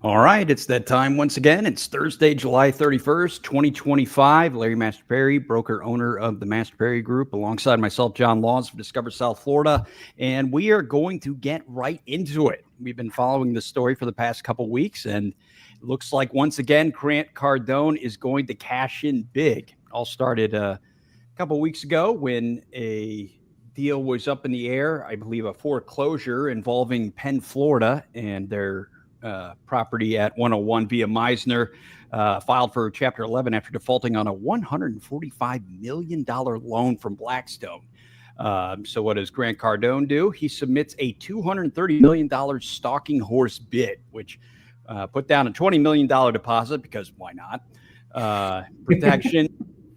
All right, it's that time once again. It's Thursday, July 31st, 2025. Larry Mastropieri, broker owner of the Mastropieri Group, alongside myself, John Laws from Discover South Florida. And we are going to get right into it. We've been following the story for the past couple weeks, and it looks like once again, Grant Cardone is going to cash in big. All started a couple weeks ago when a deal was up in the air, I believe a foreclosure involving Penn, Florida, and their property at 101 via Meisner, filed for Chapter 11 after defaulting on a $145 million loan from Blackstone. So what does Grant Cardone do? He submits a $230 million stalking horse bid, which put down a $20 million deposit because why not? Protection.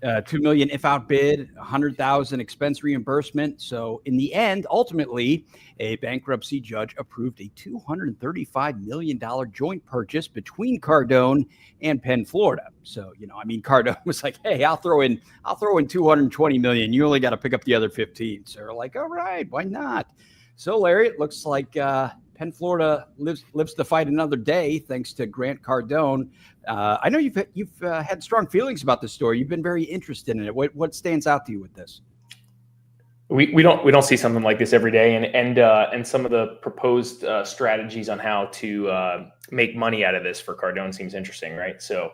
$2 million if outbid, $100,000 expense reimbursement. So in the end, ultimately, a bankruptcy judge approved a $235 million joint purchase between Cardone and Penn, Florida. So, Cardone was like, "Hey, I'll throw in 220 million. You only got to pick up the other 15." So they're like, "All right, why not?" So Larry, it looks like Penn, Florida lives to fight another day, thanks to Grant Cardone. I know you've had strong feelings about this story. You've been very interested in it. What stands out to you with this? We don't see something like this every day, and some of the proposed strategies on how to make money out of this for Cardone seems interesting, right? So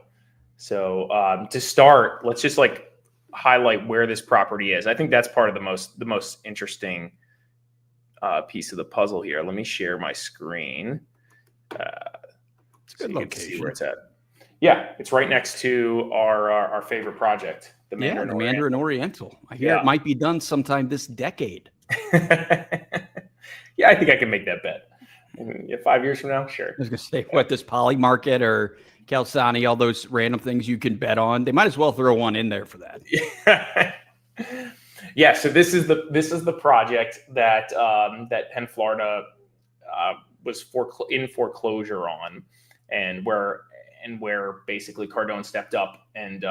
to start, let's just highlight where this property is. I think that's part of the most interesting piece of the puzzle here. Let me share my screen. It's a good location. You can see where it's at. Yeah, it's right next to our favorite project, the Mandarin Oriental. I hear it might be done sometime this decade. Yeah, I think I can make that bet. 5 years from now, sure. I was going to say, what, this Poly Market or Calzani, all those random things you can bet on. They might as well throw one in there for that. Yeah, so this is the project that Penn, Florida was in foreclosure on, and where basically Cardone stepped up and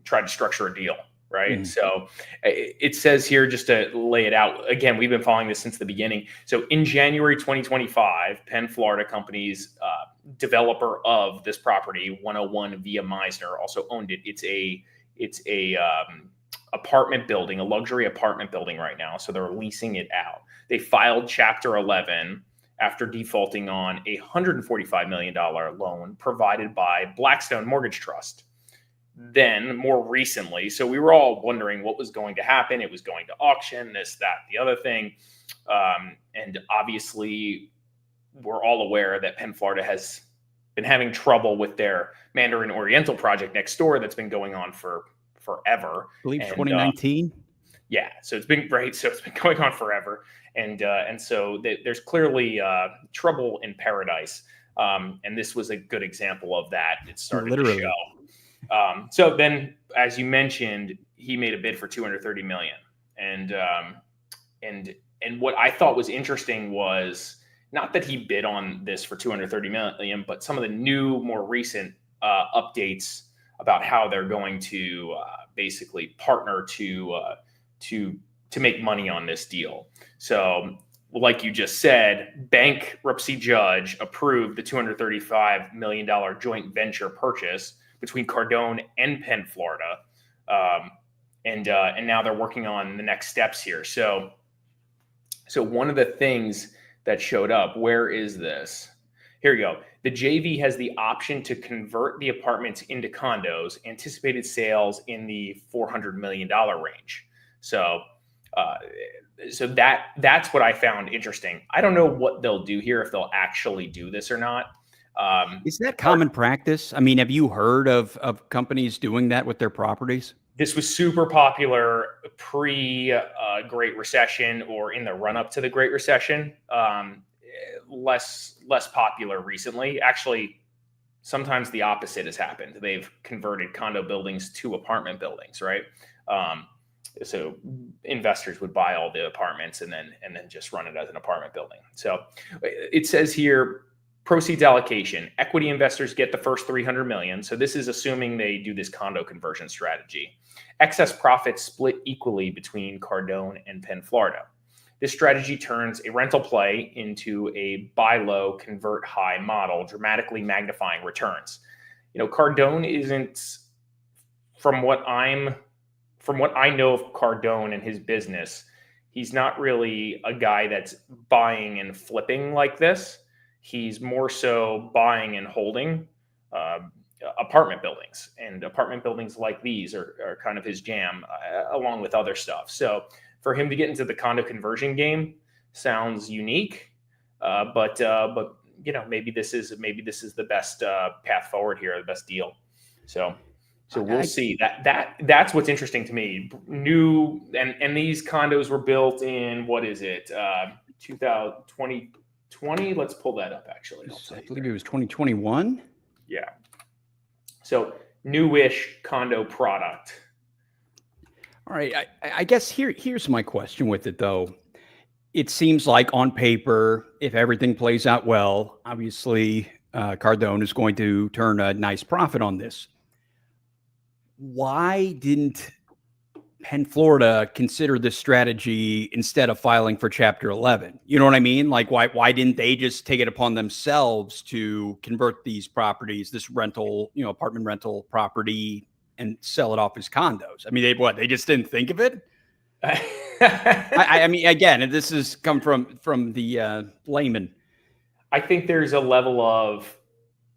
tried to structure a deal, right? Mm-hmm. So it says here, just to lay it out again, we've been following this since the beginning. So in January 2025, Penn, Florida company's developer of this property, 101 via Meisner, also owned it. It's a apartment building, a luxury apartment building right now. So they're leasing it out. They filed Chapter 11 after defaulting on a $145 million loan provided by Blackstone Mortgage Trust. Then more recently, so we were all wondering what was going to happen. It was going to auction, this, that, the other thing. And obviously we're all aware that Penn, Florida has been having trouble with their Mandarin Oriental project next door that's been going on for forever. I believe 2019. Yeah, so it's been great. So it's been going on forever, and so there's clearly trouble in paradise. And this was a good example of that. It started to show. So then, as you mentioned, he made a bid for $230 million, and what I thought was interesting was not that he bid on this for $230 million, but some of the new, more recent updates about how they're going to basically partner to make money on this deal. So, like you just said, bankruptcy judge approved the $235 million joint venture purchase between Cardone and Penn, Florida, and now they're working on the next steps here. So one of the things that showed up, where is this? Here you go. The JV has the option to convert the apartments into condos, anticipated sales in the $400 million range. So that's what I found interesting. I don't know what they'll do here, if they'll actually do this or not. Is that common practice? I mean, have you heard of companies doing that with their properties? This was super popular pre-Great Recession or in the run-up to the Great Recession. Less popular recently. Actually, sometimes the opposite has happened. They've converted condo buildings to apartment buildings, right? So investors would buy all the apartments and then just run it as an apartment building. So it says here, proceeds allocation. Equity investors get the first $300 million. So this is assuming they do this condo conversion strategy. Excess profits split equally between Cardone and Penn, Florida. This strategy turns a rental play into a buy low, convert high model, dramatically magnifying returns. Cardone isn't, from what I know of Cardone and his business, he's not really a guy that's buying and flipping like this. He's more so buying and holding apartment buildings, and apartment buildings like these are kind of his jam, along with other stuff. So for him to get into the condo conversion game sounds unique, but maybe this is the best path forward here, the best deal. So we'll see. That's what's interesting to me. New and these condos were built in, what is it, 2020? Let's pull that up. Actually, I believe it was 2021. Yeah. So newish condo product. All right. I guess here's my question with it, though. It seems like on paper, if everything plays out well, obviously Cardone is going to turn a nice profit on this. Why didn't Penn Florida consider this strategy instead of filing for Chapter 11? You know what I mean? Like, why didn't they just take it upon themselves to convert these properties, this rental, apartment rental property, and sell it off as condos? I mean, they just didn't think of it? I mean, again, this has come from the layman. I think there's a level of,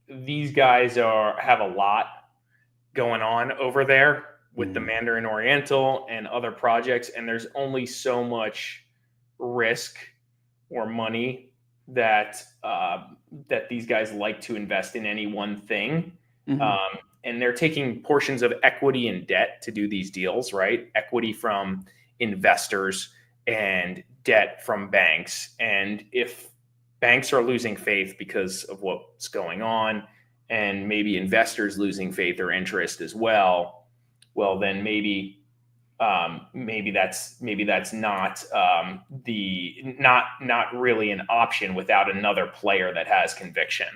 these guys have a lot going on over there with the Mandarin Oriental and other projects, and there's only so much risk or money that these guys like to invest in any one thing. And they're taking portions of equity and debt to do these deals, right? Equity from investors and debt from banks. And if banks are losing faith because of what's going on, and maybe investors losing faith or interest as well, then maybe that's not not really an option without another player that has conviction.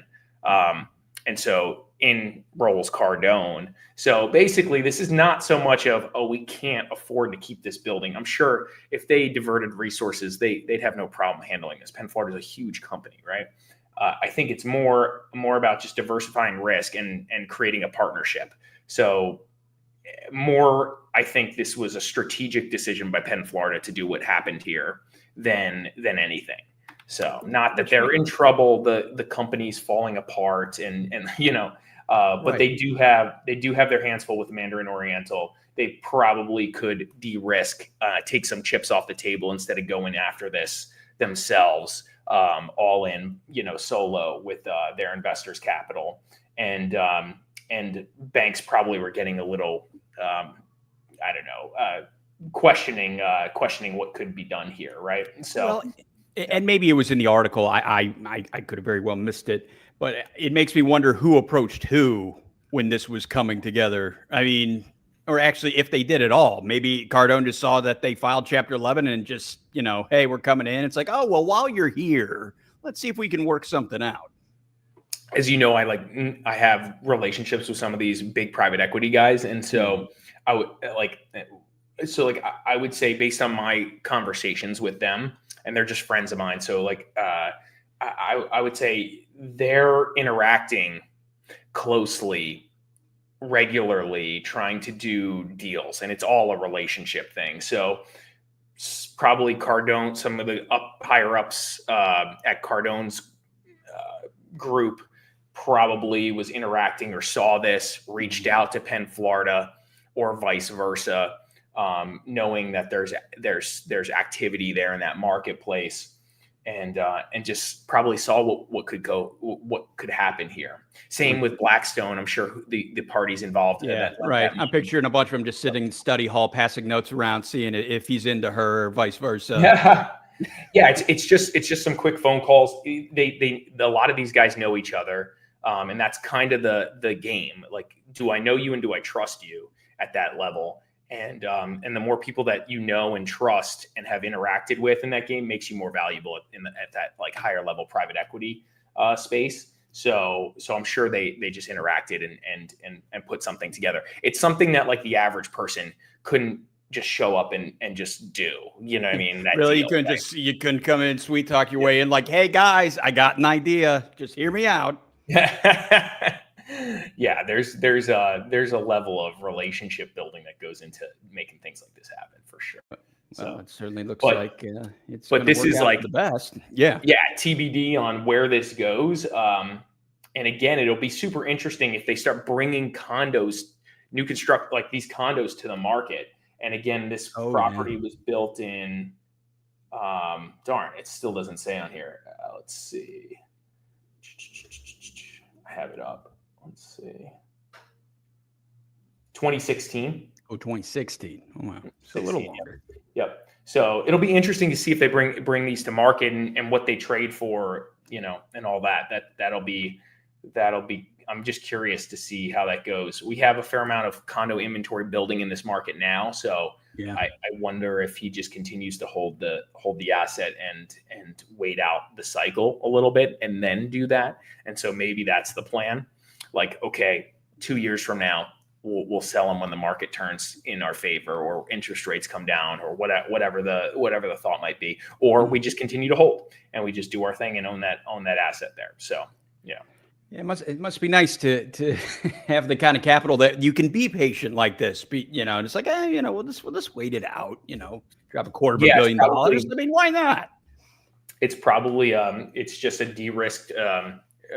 And so in rolls Cardone. So basically, this is not so much of, we can't afford to keep this building. I'm sure if they diverted resources, they'd have no problem handling this. Penn Florida is a huge company, right? I think it's more about just diversifying risk and creating a partnership. So I think this was a strategic decision by Penn Florida to do what happened here than anything. So not that they're in trouble, the company's falling apart, but right. They do have their hands full with the Mandarin Oriental. They probably could de-risk, take some chips off the table instead of going after this themselves, all in, solo with their investors' capital, and banks probably were getting a little, questioning what could be done here, right? So. Well, and maybe it was in the article. I could have very well missed it, but it makes me wonder who approached who when this was coming together. I mean, or actually, if they did at all, maybe Cardone just saw that they filed Chapter 11 and just, hey, we're coming in. It's like, oh, well, while you're here, let's see if we can work something out. As you know, I have relationships with some of these big private equity guys, and so I would say, based on my conversations with them, and they're just friends of mine. So I would say they're interacting closely, regularly, trying to do deals, and it's all a relationship thing. So probably Cardone, some of the higher ups at Cardone's group probably was interacting or saw this, reached out to Penn Florida, or vice versa, knowing that there's activity there in that marketplace, and just probably saw what could happen here. Same with Blackstone. I'm sure the parties involved. Yeah, right. I'm picturing a bunch of them just sitting in study hall, passing notes around, seeing if he's into her, or vice versa. Yeah. It's just some quick phone calls. A lot of these guys know each other, and that's kind of the game. Like, do I know you and do I trust you at that level? And the more people that you know and trust and have interacted with in that game makes you more valuable at that higher level private equity space. So I'm sure they just interacted and put something together. It's something that the average person couldn't just show up and just do, you know what I mean? That Really, deal, you couldn't come in and sweet talk your way in like, hey guys, I got an idea. Just hear me out. Yeah, there's a level of relationship building that goes into making things like this happen for sure. Well, it certainly looks but, like it's but going to this work is out like for the best. Yeah. yeah, TBD on where this goes. And again, it'll be super interesting if they start bringing new construct like these condos to the market. And again, this property was built in. Darn, it still doesn't say on here. Let's see. I have it up. Let's see. 2016. Oh, 2016. Oh, wow. So a little longer. Yep. So it'll be interesting to see if they bring these to market and what they trade for, you know, and all that. That'll be. I'm just curious to see how that goes. We have a fair amount of condo inventory building in this market now, so yeah. I wonder if he just continues to hold the asset and wait out the cycle a little bit and then do that. And so maybe that's the plan. Like, okay, 2 years from now, we'll sell them when the market turns in our favor, or interest rates come down, or whatever the thought might be, or we just continue to hold and we just do our thing and own that asset there. So yeah. Yeah, it must be nice to have the kind of capital that you can be patient like this. You know, and it's like, you know, we'll just wait it out. You know, drop $250 million. I mean, why not? It's probably it's just a de-risked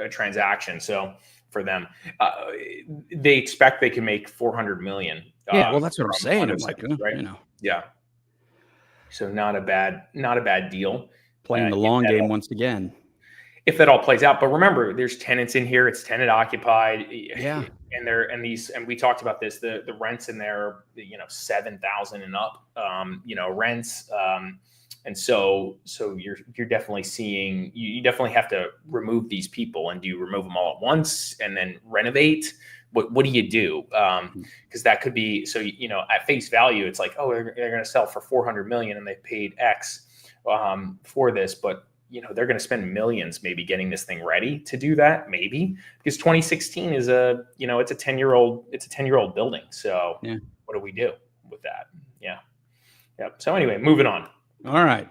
transaction. So for them, they expect they can make $400 million. Yeah, well, that's what I'm saying. I'm like, right? You know, yeah. So not a bad deal. Playing the long game once again. If that all plays out. But remember, there's tenants in here. It's tenant occupied. Yeah. And we talked about this, the rents in there, you know, 7,000 and up, you know, rents. And so you're definitely seeing, you definitely have to remove these people. And do you remove them all at once and then renovate? What do you do? Because that could be, so, you know, at face value, it's like, oh, they're going to sell for 400 million and they paid X for this, but you know, they're going to spend millions maybe getting this thing ready to do that, maybe, because 2016 is it's a 10-year-old building. So yeah. What do we do with that? Yeah. Yep. So anyway, moving on. All right.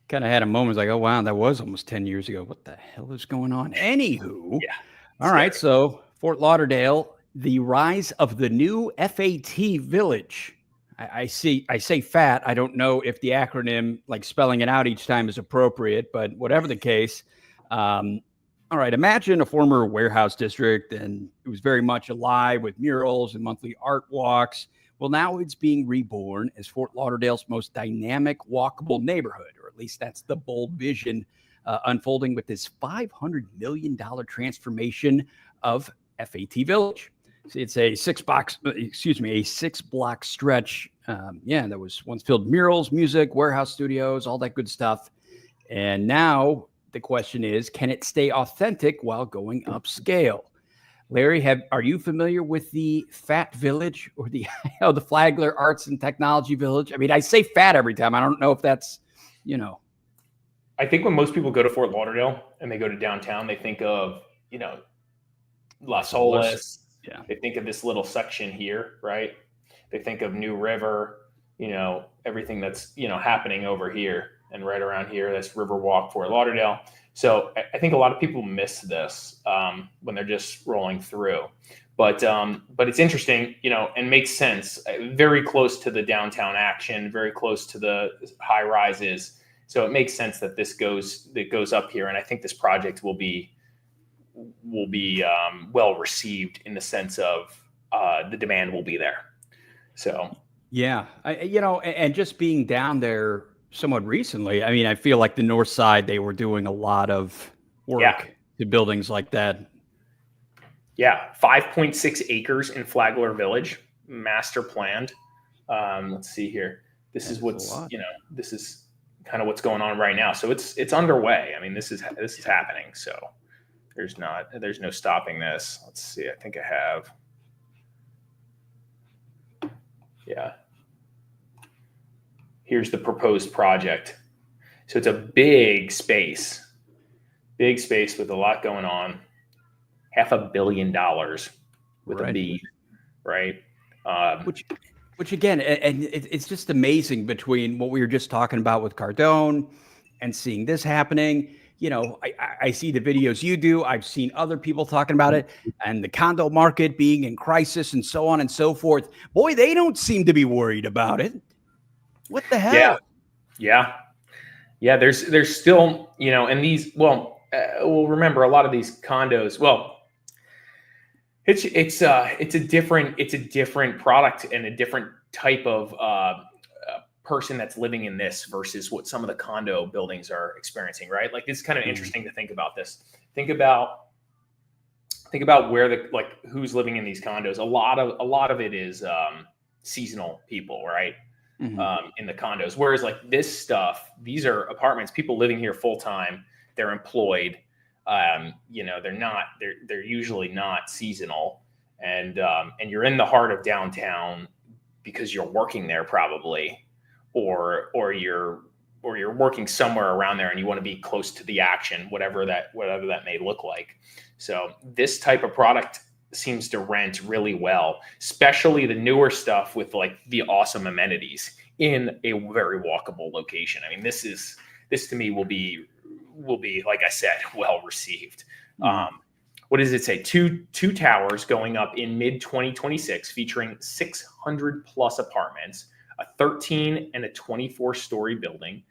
Kind of had a moment like, oh, wow, that was almost 10 years ago. What the hell is going on? Anywho. Yeah. All right. So Fort Lauderdale, the rise of the new FAT village. I say FAT. I don't know if the acronym, like spelling it out each time, is appropriate, but whatever the case. All right. Imagine a former warehouse district, and it was very much alive with murals and monthly art walks. Well, now it's being reborn as Fort Lauderdale's most dynamic, walkable neighborhood, or at least that's the bold vision unfolding with this $500 million transformation of FAT Village. It's a 6 block stretch. That was once filled with murals, music, warehouse studios, all that good stuff. And now the question is, can it stay authentic while going upscale? Larry, are you familiar with the FAT Village or the the Flagler Arts and Technology Village? I mean, I say FAT every time. I don't know if that's, you know. I think when most people go to Fort Lauderdale and they go to downtown, they think of, you know, Las Olas. Yeah. They think of this little section here, right? They think of New River, you know, everything that's, you know, happening over here and right around here. That's Riverwalk, Fort Lauderdale. So I think a lot of people miss this when they're just rolling through. But it's interesting, you know, and makes sense. Very close to the downtown action, very close to the high rises. So it makes sense that this goes up here. And I think this project will be well received in the sense of the demand will be there. So yeah, and just being down there somewhat recently, I mean, I feel like the north side, they were doing a lot of work to buildings like that. Yeah, 5.6 acres in Flagler Village, master planned. Let's see here. This is kind of what's going on right now. So it's underway. I mean, this is happening. So there's no stopping this. Let's see. I think I have. Yeah. Here's the proposed project. So it's a big space with a lot going on. $500 million with a B, right? Which again, and it's just amazing between what we were just talking about with Cardone and seeing this happening. I see the videos you do. I've seen other people talking about it, and the condo market being in crisis and so on and so forth. Boy, they don't seem to be worried about it. What the hell? Yeah. There's still, and these, well, remember a lot of these condos, well, it's a different product and a different type of person that's living in this versus what some of the condo buildings are experiencing, right? Like, it's kind of interesting to think about this. Think about where who's living in these condos. A lot of it is seasonal people, right? In the condos. Whereas like this stuff, these are apartments, people living here full time, they're employed. They're usually not seasonal, and you're in the heart of downtown because you're working there probably, or you're working somewhere around there and you want to be close to the action, whatever that may look like. So this type of product seems to rent really well, especially the newer stuff with like the awesome amenities in a very walkable location. I mean, this to me will be, like I said, well received. What does it say? Two towers going up in mid 2026, featuring 600 plus apartments, a 13 and a 24-story building.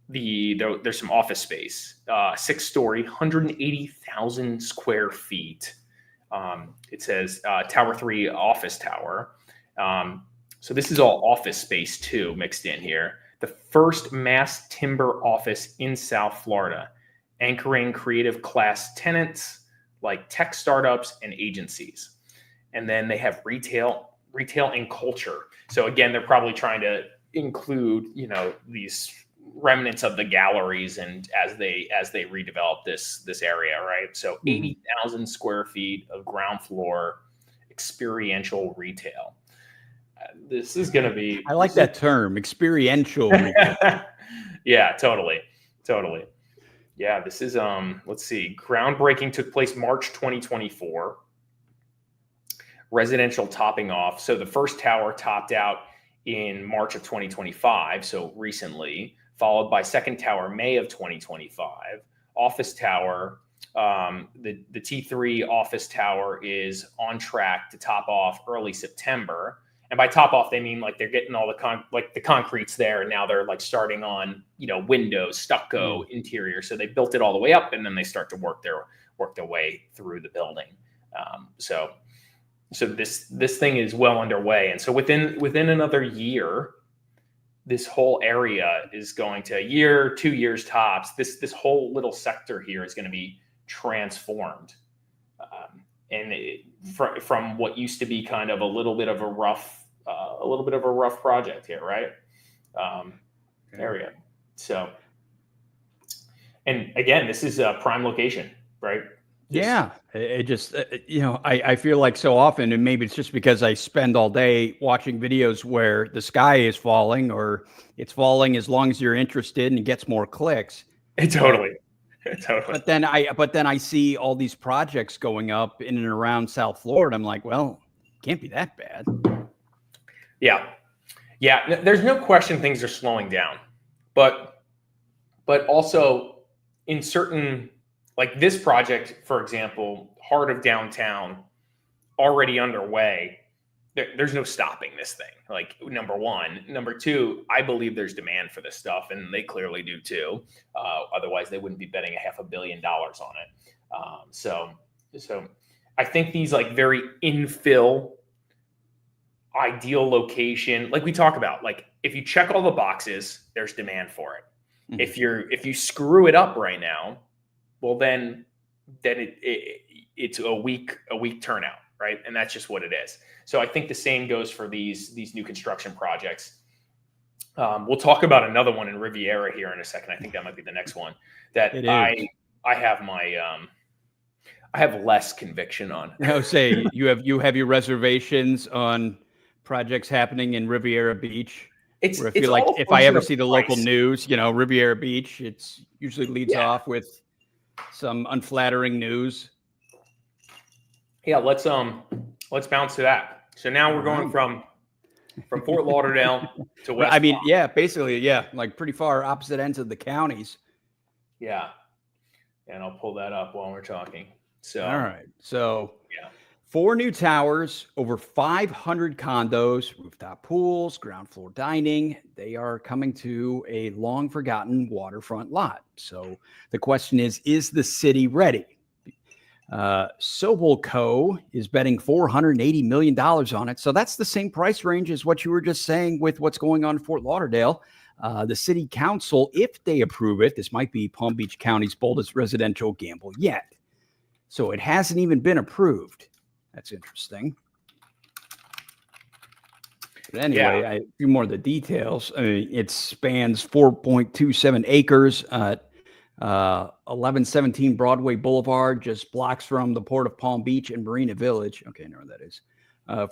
There's some office space, 6-story, 180,000 square feet. It says Tower 3 office tower. So this is all office space too, mixed in here. The first mass timber office in South Florida, anchoring creative class tenants like tech startups and agencies. And then they have retail and culture. So again, they're probably trying to include, these remnants of the galleries and as they redevelop this area, right? So 80,000 square feet of ground floor experiential retail. This is going to be, I like that term, experiential. Yeah, totally. Yeah, this is, let's see, groundbreaking took place March 2024. Residential topping off. So the first tower topped out in March of 2025, so recently, followed by second tower May of 2025. Office tower, the T3 office tower is on track to top off early September. And by top off, they mean like they're getting all the concrete's there, and now they're like starting on windows, stucco, interior. So they built it all the way up, and then they start to work their way through the building. So this thing is well underway, and so within another year, this whole area is going to, 2 years tops. This whole little sector here is going to be transformed, from what used to be kind of a little bit of a rough project here, right? Area. So, and again, this is a prime location, right? It just, I feel like so often, and maybe it's just because I spend all day watching videos where the sky is falling, or it's falling as long as you're interested and it gets more clicks. Totally. But then I see all these projects going up in and around South Florida. I'm like, well, it can't be that bad. Yeah. There's no question things are slowing down, but also in certain, like this project, for example, heart of downtown, already underway. There's no stopping this thing. Like, number one. Number two, I believe there's demand for this stuff, and they clearly do too. Otherwise, they wouldn't be betting $500 million on it. So I think these like very infill, ideal location, like we talk about, like if you check all the boxes, there's demand for it. If you screw it up right now, well then it's a weak turnout, right? And that's just what it is. So I think the same goes for these new construction projects. We'll talk about another one in Riviera here in a second. I think that might be the next one that I have I have less conviction on. Say you have your reservations on projects happening in Riviera Beach. Where I feel like if I ever see the local news, Riviera Beach, it's usually leads off with some unflattering news. Yeah, let's bounce to that. So now we're going from from Fort Lauderdale to West I mean, Palm. yeah, basically, yeah, like pretty far opposite ends of the counties. Yeah. And I'll pull that up while we're talking. So, All right. So, yeah. 4 new towers, over 500 condos, rooftop pools, ground floor dining. They are coming to a long forgotten waterfront lot. So the question is the city ready? Sobel Co. is betting $480 million on it. So that's the same price range as what you were just saying with what's going on in Fort Lauderdale. The city council, if they approve it, this might be Palm Beach County's boldest residential gamble yet. So it hasn't even been approved. That's interesting. But anyway, a few more of the details. I mean, it spans 4.27 acres, 1117 Broadway Boulevard, just blocks from the Port of Palm Beach and Marina Village. Okay, I know where that is.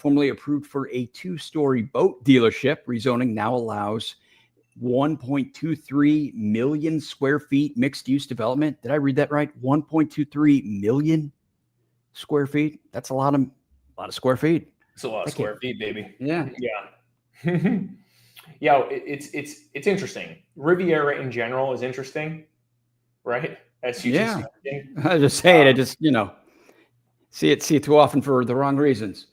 Formerly approved for a 2-story boat dealership. Rezoning now allows 1.23 million square feet mixed-use development. Did I read that right? 1.23 million square feet. That's a lot of square feet. It's a lot of square feet, baby. Yeah. Yeah. Yeah. It's interesting. Riviera in general is interesting, right? As you I was just saying, I just, see it too often for the wrong reasons.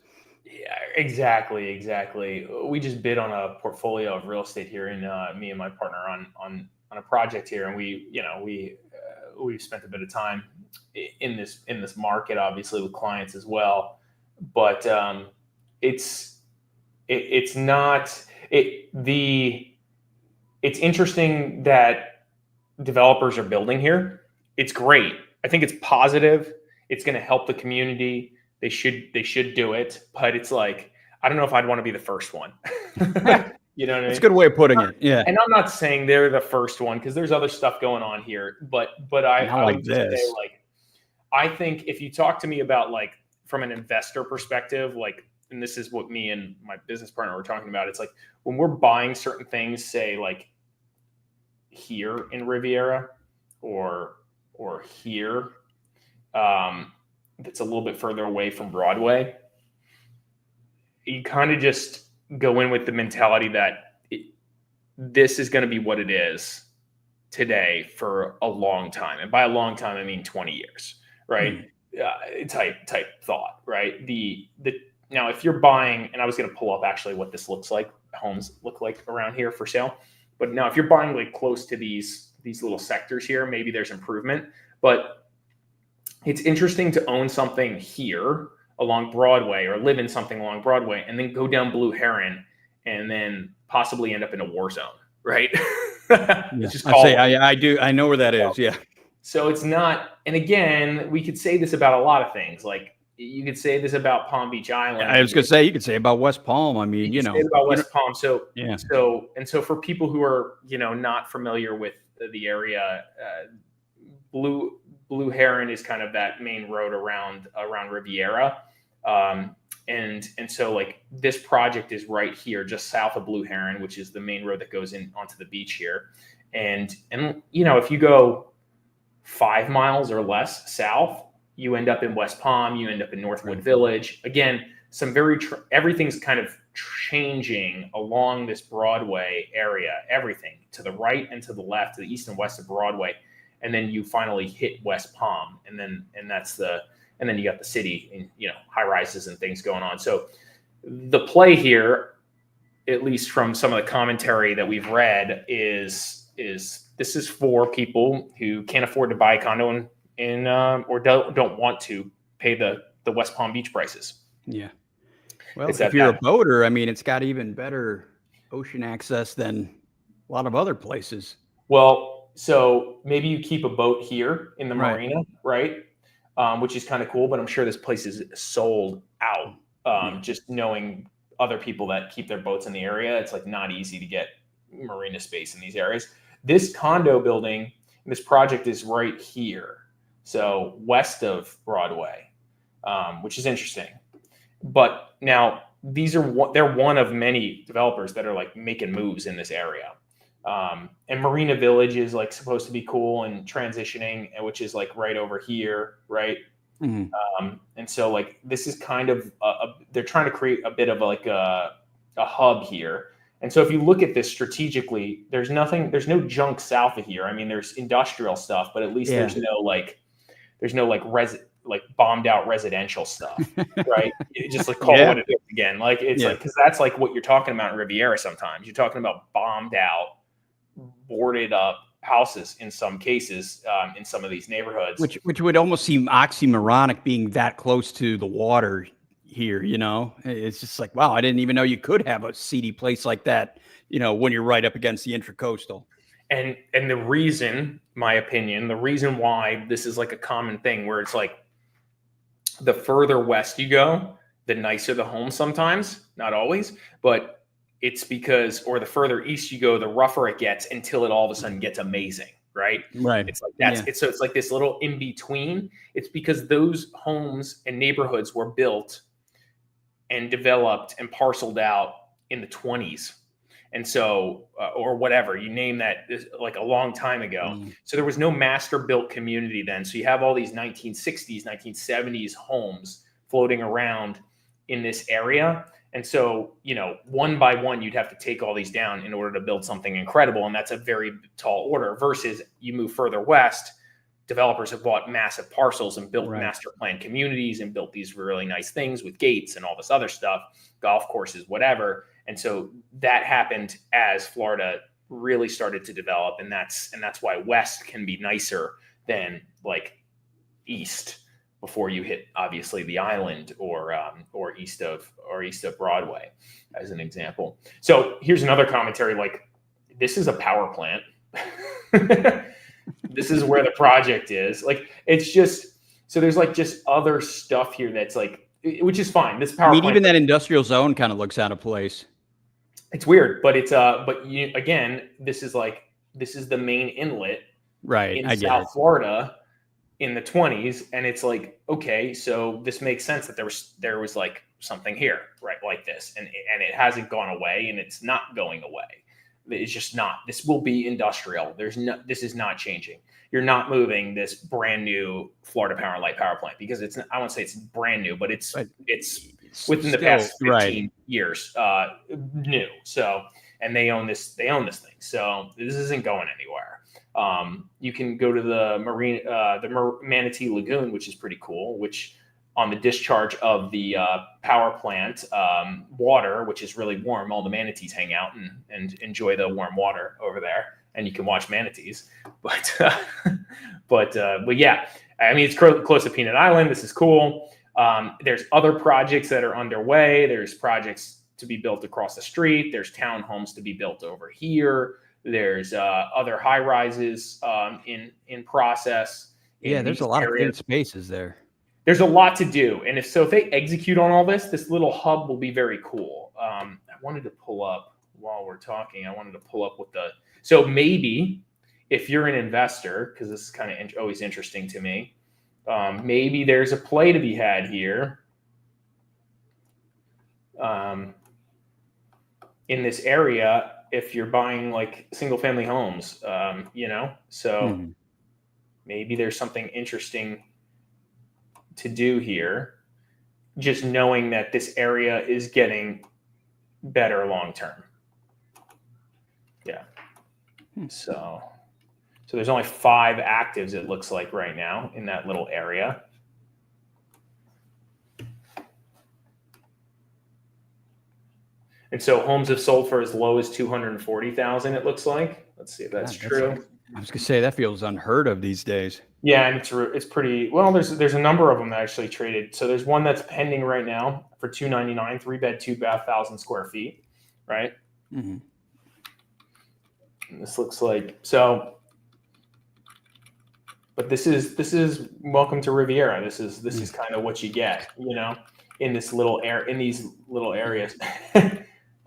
Yeah, exactly. We just bid on a portfolio of real estate here, and me and my partner on a project here, and we've spent a bit of time in this market, obviously with clients as well. But it's interesting that developers are building here. It's great. I think it's positive. It's going to help the community. They should do it, but it's like, I don't know if I'd want to be the first one. You know what I mean? That's a good way of putting it. Yeah. And I'm not saying they're the first one, because there's other stuff going on here, but I would just say, like, I think if you talk to me about, like, from an investor perspective, like, and this is what me and my business partner were talking about, it's like when we're buying certain things, say like here in Riviera or here, that's a little bit further away from Broadway, you kind of just go in with the mentality that this is going to be what it is today for a long time. And by a long time, I mean 20 years, right? Type thought, right? Now, if you're buying, and I was going to pull up actually what this looks like, homes look like around here for sale. But now if you're buying like close to these little sectors here, maybe there's improvement. But it's interesting to own something here along Broadway, or live in something along Broadway, and then go down Blue Heron and then possibly end up in a war zone, right? I know where that is. Yeah. So it's not, and again, we could say this about a lot of things. Like, you could say this about Palm Beach Island. I was going to say, you could say about West Palm. I mean, you say about West Palm. So, yeah. So for people who are, not familiar with the area, Blue Heron is kind of that main road around Riviera. And so like this project is right here, just south of Blue Heron, which is the main road that goes in onto the beach here. And if you go 5 miles or less south, you end up in West Palm, you end up in Northwood Village. Again, everything's kind of changing along this Broadway area, everything to the right and to the left, to the east and west of Broadway. And then you finally hit West Palm, and then you got the city and, high rises and things going on. So the play here, at least from some of the commentary that we've read, is this is for people who can't afford to buy a condo or don't want to pay the West Palm Beach prices. Yeah. Well, if you're a boater, I mean, it's got even better ocean access than a lot of other places. Well, so maybe you keep a boat here in the marina, right? Which is kind of cool, but I'm sure this place is sold out. Just knowing other people that keep their boats in the area, it's like not easy to get marina space in these areas. This condo building, this project is right here, so west of Broadway, which is interesting. But now they're one of many developers that are like making moves in this area. And Marina Village is like supposed to be cool and transitioning, which is like right over here, right? Mm-hmm. And so like this is kind of they're trying to create a bit of like a a hub here. And so if you look at this strategically, there's no junk south of here. I mean, there's industrial stuff, but at least there's no bombed out residential stuff, right? Just like call it what it is again. Like it's like, cause that's like what you're talking about in Riviera. Sometimes you're talking about bombed out, boarded up houses in some cases, in some of these neighborhoods, which would almost seem oxymoronic being that close to the water here. It's just like, wow, I didn't even know you could have a seedy place like that, when you're right up against the intracoastal. And the reason, my opinion, the reason why this is like a common thing where it's like the further west you go, the nicer the home sometimes, not always, but it's because, or the further east you go, the rougher it gets until it all of a sudden gets amazing, right? Right. It's like so it's like this little in between. It's because those homes and neighborhoods were built and developed and parceled out in the 20s. And so, or whatever, you name that, like a long time ago. So there was no master built community then. So you have all these 1960s, 1970s homes floating around in this area. And so, one by one, you'd have to take all these down in order to build something incredible. And that's a very tall order versus you move further west, developers have bought massive parcels and built master plan communities and built these really nice things with gates and all this other stuff, golf courses, whatever. And so that happened as Florida really started to develop. And that's why west can be nicer than like east before you hit obviously the island or east of Broadway as an example. So here's another commentary, like this is a power plant. This is where the project is. Like, it's just, so there's like just other stuff here that's like, which is fine. This power plant, even that industrial zone kind of looks out of place. It's weird, but it's, again, this is the main inlet in South Florida in the 20s. And it's like, okay, so this makes sense that there was like something here, right? Like this, and it hasn't gone away and it's not going away. It's just not. This will be industrial. This is not changing. You're not moving this brand new Florida Power and Light power plant because it's. I won't say it's brand new, but it's within the past 15 years new. So, and they own this. They own this thing. So this isn't going anywhere. You can go to the Manatee Lagoon, which is pretty cool. Which on the discharge of the power plant water, which is really warm. All the manatees hang out and enjoy the warm water over there, and you can watch manatees. But yeah, I mean, it's close to Peanut Island. This is cool. There's other projects that are underway. There's projects to be built across the street. There's townhomes to be built over here. There's other high rises in process. There's a lot of great spaces there. There's a lot to do. And if they execute on all this little hub will be very cool. I wanted to pull up while we're talking, so maybe if you're an investor, because this is kind of always interesting to me, maybe there's a play to be had here in this area if you're buying like single family homes, so maybe there's something interesting to do here, just knowing that this area is getting better long term. Yeah. So there's only 5 actives, it looks like, right now in that little area. And so homes have sold for as low as 240,000, it looks like. Let's see if that's true. I was gonna say that feels unheard of these days. Yeah, and it's pretty well. There's a number of them that actually traded. So there's one that's pending right now for $299, 3-bed, 2-bath, 1,000 square feet, right? And this looks like so. But this is welcome to Riviera. This is kind of what you get, in this little in these little areas.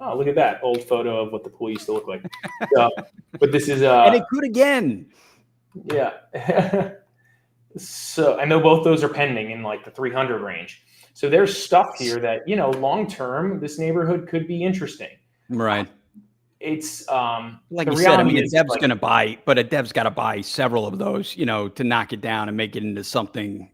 Oh, look at that old photo of what the pool used to look like. But this is and it could again. Yeah. So I know both those are pending in like the 300 range. So there's stuff here that, long term, this neighborhood could be interesting. Right. It's like you said, I mean, a dev's going to buy, but a dev's got to buy several of those, to knock it down and make it into something.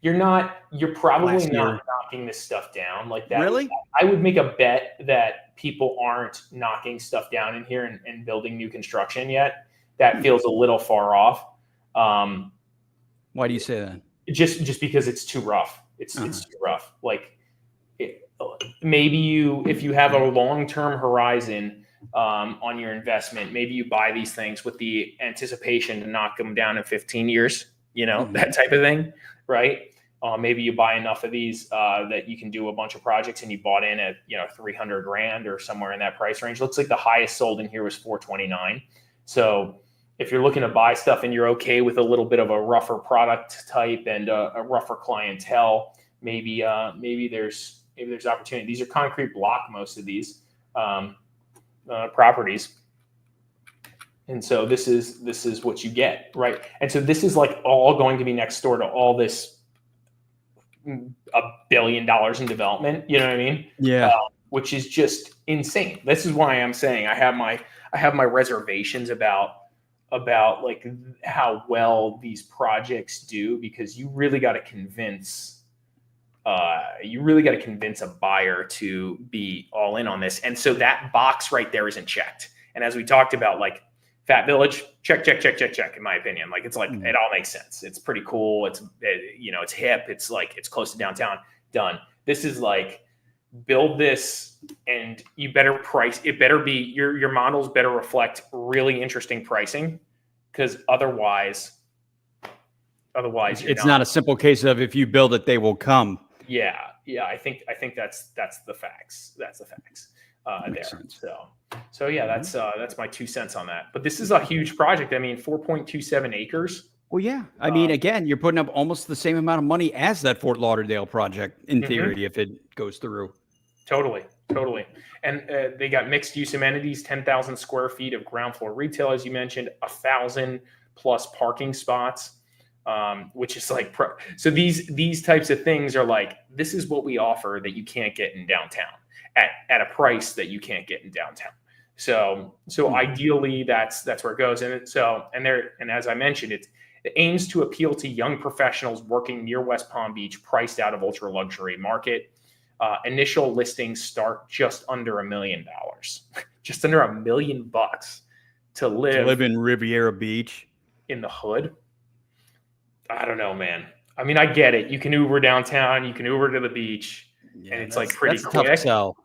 You're probably not knocking this stuff down like that. Really? I would make a bet that people aren't knocking stuff down in here and building new construction yet. That feels a little far off. Why do you say that? Just because it's too rough. It's too rough. Like maybe if you have a long-term horizon on your investment, maybe you buy these things with the anticipation to knock them down in 15 years, that type of thing, right? Maybe you buy enough of these that you can do a bunch of projects, and you bought in at 300 grand or somewhere in that price range. Looks like the highest sold in here was 429. So if you're looking to buy stuff and you're okay with a little bit of a rougher product type and a rougher clientele, maybe there's opportunity. These are concrete block, most of these properties. And so this is what you get, right? And so this is like all going to be next door to all this $1 billion in development. You know what I mean? Yeah. Which is just insane. This is why I'm saying I have my reservations about like how well these projects do, because you really got to convince a buyer to be all in on this. And so that box right there isn't checked. And as we talked about, like Fat Village, check, in my opinion. Like, it's like, it all makes sense. It's pretty cool. It's hip. It's like, it's close to downtown. Done. This is like, build this and you better price. It better be, your models better reflect really interesting pricing, because otherwise it's not a simple case of if you build it, they will come. Yeah. I think that's the facts. That's the facts there. Sense. So yeah, that's my 2 cents on that. But this is a huge project. I mean, 4.27 acres. Well, yeah. I mean, again, you're putting up almost the same amount of money as that Fort Lauderdale project in theory, if it goes through. Totally. And they got mixed use amenities, 10,000 square feet of ground floor retail, as you mentioned, 1,000 plus parking spots. Which is like, so these types of things are like, this is what we offer that you can't get in downtown at a price that you can't get in downtown. So ideally that's where it goes. And and as I mentioned, it aims to appeal to young professionals working near West Palm Beach, priced out of ultra luxury market. Initial listings start just under $1 million, just under $1 million to live in Riviera Beach in the hood. I don't know, man. I mean, I get it. You can Uber downtown, you can Uber to the beach, and it's like pretty quick. Tough sell.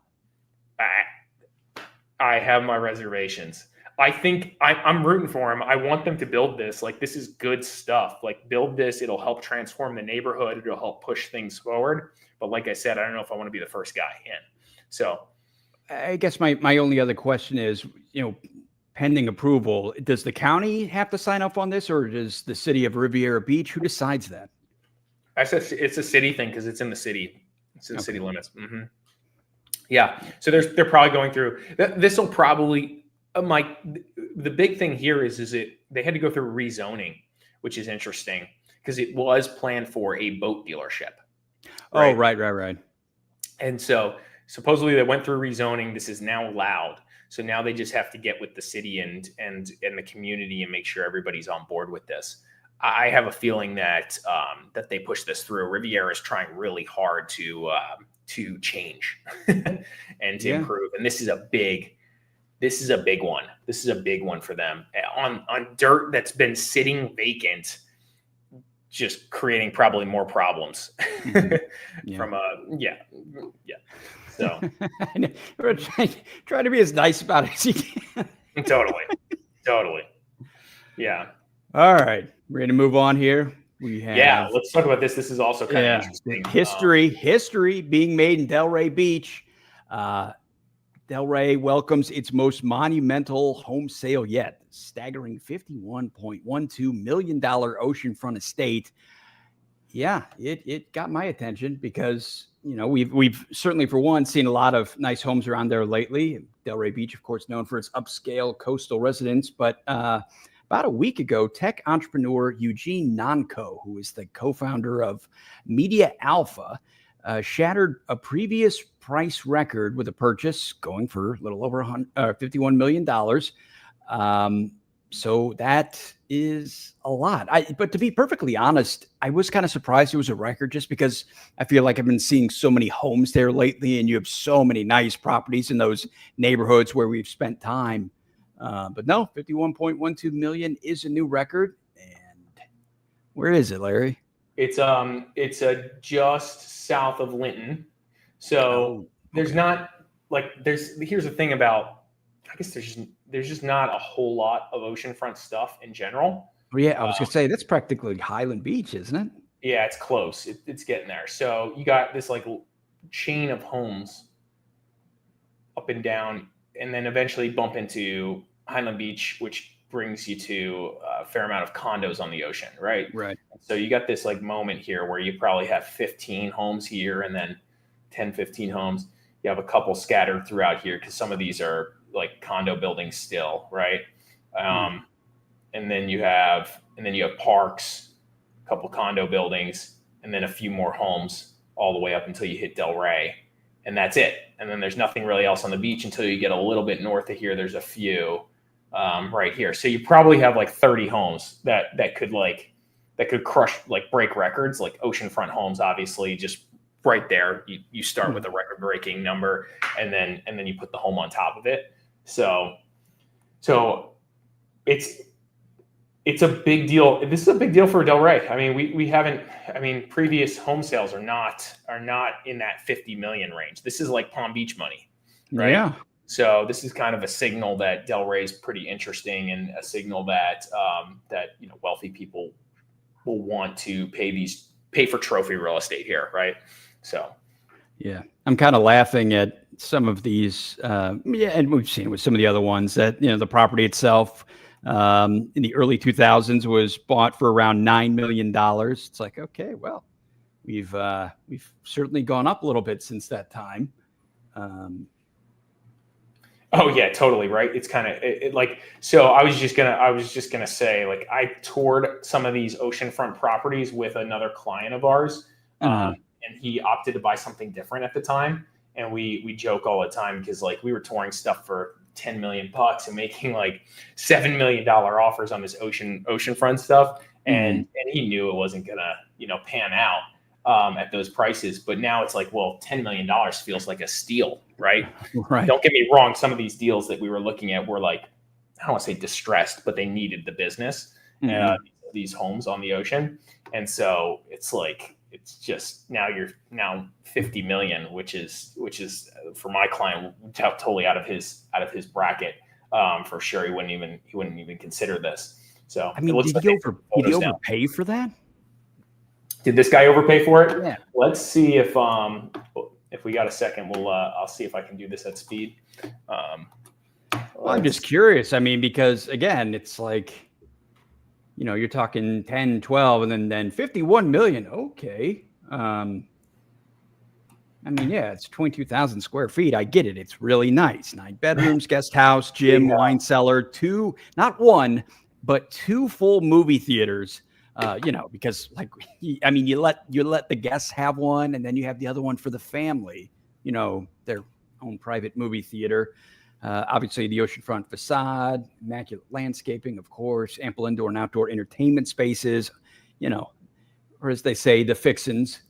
I have my reservations. I think I'm rooting for them. I want them to build this. Like, this is good stuff. Like, build this. It'll help transform the neighborhood. It'll help push things forward. But like I said, I don't know if I want to be the first guy in. So I guess my only other question is, pending approval, does the county have to sign up on this, or does the city of Riviera Beach? Who decides that? I said it's a city thing because it's in the city. It's in the city limits. Mm-hmm. Yeah. So they're probably going through. This will probably, the big thing here is they had to go through rezoning, which is interesting because it was planned for a boat dealership. Right? Oh, right. And so supposedly they went through rezoning. This is now allowed. So now they just have to get with the city and the community and make sure everybody's on board with this. I have a feeling that they push this through. Riviera is trying really hard to change and to improve. And this is a big one. This is a big one for them on dirt that's been sitting vacant, just creating probably more problems from So try to be as nice about it as you can. Totally. Yeah. All right. We're going to move on here. Let's talk about this. This is also kind of interesting. History being made in Delray Beach. Delray welcomes its most monumental home sale yet, staggering $51.12 million oceanfront estate. Yeah, it got my attention because, we've certainly, for one, seen a lot of nice homes around there lately. Delray Beach, of course, known for its upscale coastal residence. But about a week ago, tech entrepreneur Eugene Nonco, who is the co-founder of Media Alpha, shattered a previous price record with a purchase going for a little over $51 million. So that is a lot. But to be perfectly honest, I was kind of surprised it was a record just because I feel like I've been seeing so many homes there lately, and you have so many nice properties in those neighborhoods where we've spent time. But no, 51.12 million is a new record. And where is it, Larry? It's just south of Linton. So there's Okay. not here's the thing about, I guess there's just not a whole lot of oceanfront stuff in general. Oh, yeah, I was gonna say that's practically Highland Beach, isn't it? Yeah, it's close. It's getting there. So you got this like chain of homes up and down, and then eventually bump into Highland Beach, which brings you to a fair amount of condos on the ocean, right? Right. So you got this like moment here where you probably have 15 homes here and then 10, 15 homes. You have a couple scattered throughout here because some of these are like condo buildings still, right? And then you have parks, a couple condo buildings, and then a few more homes all the way up until you hit Delray, and that's it. And then there's nothing really else on the beach until you get a little bit north of here. There's a few right here. So you probably have like 30 homes that could crush, like break records, like oceanfront homes, obviously just right there. You start with a record breaking number and then you put the home on top of it. So it's a big deal. This is a big deal for Delray. I mean, we haven't, I mean, previous home sales are not in that 50 million range. This is like Palm Beach money, right? Yeah. So this is kind of a signal that Delray is pretty interesting, and a signal that wealthy people will want to pay for trophy real estate here, right? So, yeah, I'm kind of laughing at some of these. And we've seen it with some of the other ones that the property itself in the early 2000s was bought for around $9 million. It's like, okay, well, we've certainly gone up a little bit since that time. Oh yeah, totally right. It's kind of like, so I was just gonna say, like, I toured some of these oceanfront properties with another client of ours, and he opted to buy something different at the time. And we joke all the time because like we were touring stuff for $10 million and making like $7 million offers on this oceanfront stuff, and he knew it wasn't gonna pan out at those prices. But now it's like, well, $10 million feels like a steal, right? Right. Don't get me wrong. Some of these deals that we were looking at were like, I don't want to say distressed, but they needed the business, these homes on the ocean. And so it's like, it's just now 50 million, which is for my client totally out of his bracket. For sure. He wouldn't even consider this. So I mean, did he overpay for that? Did this guy overpay for it? Yeah. Let's see if we got a second, I'll see if I can do this at speed. Well, I'm just curious. I mean, because again, it's like, you're talking 10, 12, and then 51 million. Okay. I mean, yeah, it's 22,000 square feet. I get it. It's really nice. 9 bedrooms, guest house, gym, wine cellar, not one, but 2 full movie theaters. Because like, I mean, you let the guests have one, and then you have the other one for the family, their own private movie theater. Obviously the oceanfront facade, immaculate landscaping, of course, ample indoor and outdoor entertainment spaces, or as they say, the fixins.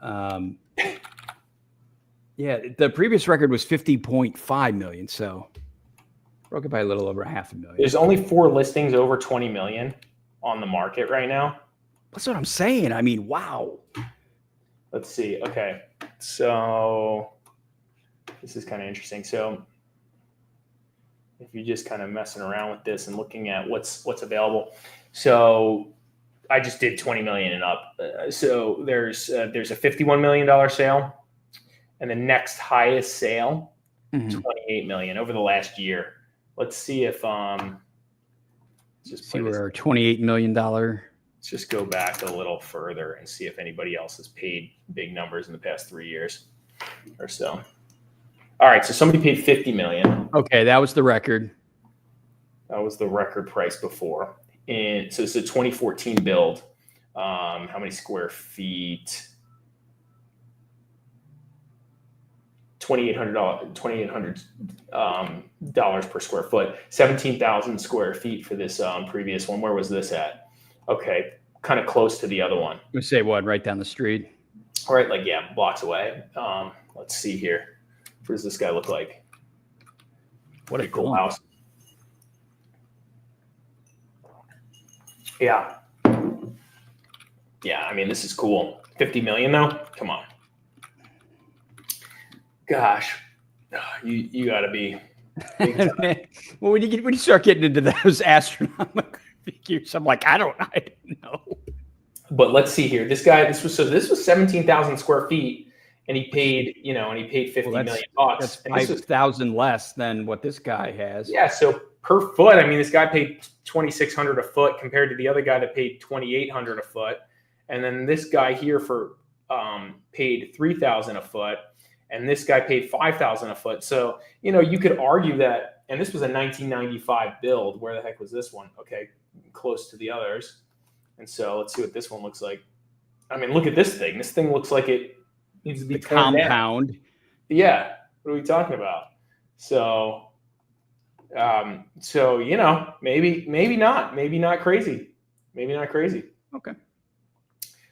Yeah, the previous record was 50.5 million. So broke it by a little over $500,000. There's only 4 listings over 20 million on the market right now. That's what I'm saying. I mean, wow. Let's see. Okay. So this is kind of interesting. So if you're just kind of messing around with this and looking at what's available. So I just did 20 million and up. So there's a $51 million sale, and the next highest sale, 28 million over the last year. Let's see if see where our $28 million. Let's just go back a little further and see if anybody else has paid big numbers in the past 3 years or so. All right, so somebody paid 50 million. Okay, that was the record. That was the record price before. And so it's a 2014 build. How many square feet? $2,800 per square foot, 17,000 square feet for this previous one. Where was this at? Okay, kind of close to the other one. We say what? Right down the street. Right, like blocks away. Let's see here. What does this guy look like? What a cool house. Yeah. Yeah, I mean, this is cool. 50 million though? Come on. Gosh, you got to be. Well, when you start getting into those astronomical figures, I'm like, I don't know. But let's see here. This was 17,000 square feet, and he paid, $50 million bucks. That's 5,000 less than what this guy has. Yeah, so per foot, I mean, this guy paid $2,600 a foot compared to the other guy that paid $2,800 a foot, and then this guy here paid $3,000 a foot. And this guy paid $5,000 a foot. So, you could argue that, and this was a 1995 build. Where the heck was this one? Okay, close to the others. And so let's see what this one looks like. I mean, look at this thing. This thing looks like it needs to be torn compound. Down. Yeah. What are we talking about? So, maybe not crazy. Maybe not crazy. Okay.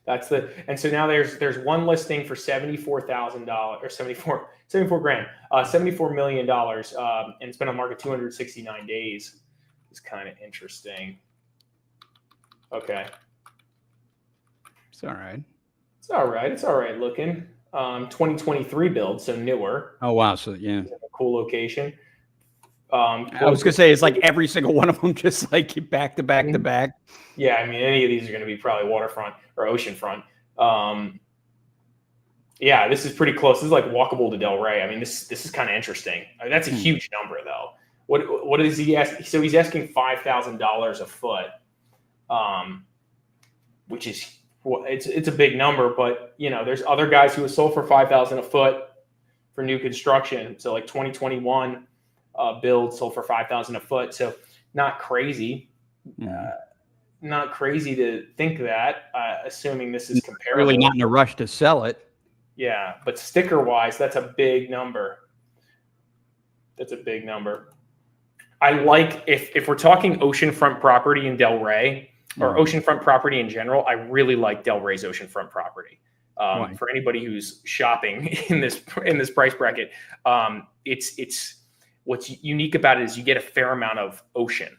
And so now there's one listing for $74,000 or 74 grand, $74 million, and it's been on market 269 days. It's kind of interesting. Okay. It's all right. It's all right. It's all right looking. 2023 build, so newer. Oh wow! So yeah, cool location. I was gonna say it's like every single one of them, just like back to back to back. Yeah, I mean, any of these are going to be probably waterfront or oceanfront. Yeah, this is pretty close. This is like walkable to Delray. I mean, this is kind of interesting. I mean, that's a huge number, though. What is he asking? So he's asking $5,000 a foot, which is it's a big number. But there's other guys who have sold for $5,000 a foot for new construction. So like 2021 build sold for $5,000 a foot. So not crazy. Not crazy to think that, assuming this is comparable. Really not in a rush to sell it. Yeah, but sticker-wise, that's a big number. That's a big number. I like, if we're talking oceanfront property in Delray, or oceanfront property in general, I really like Delray's oceanfront property. For anybody who's shopping in this price bracket, it's what's unique about it is you get a fair amount of ocean.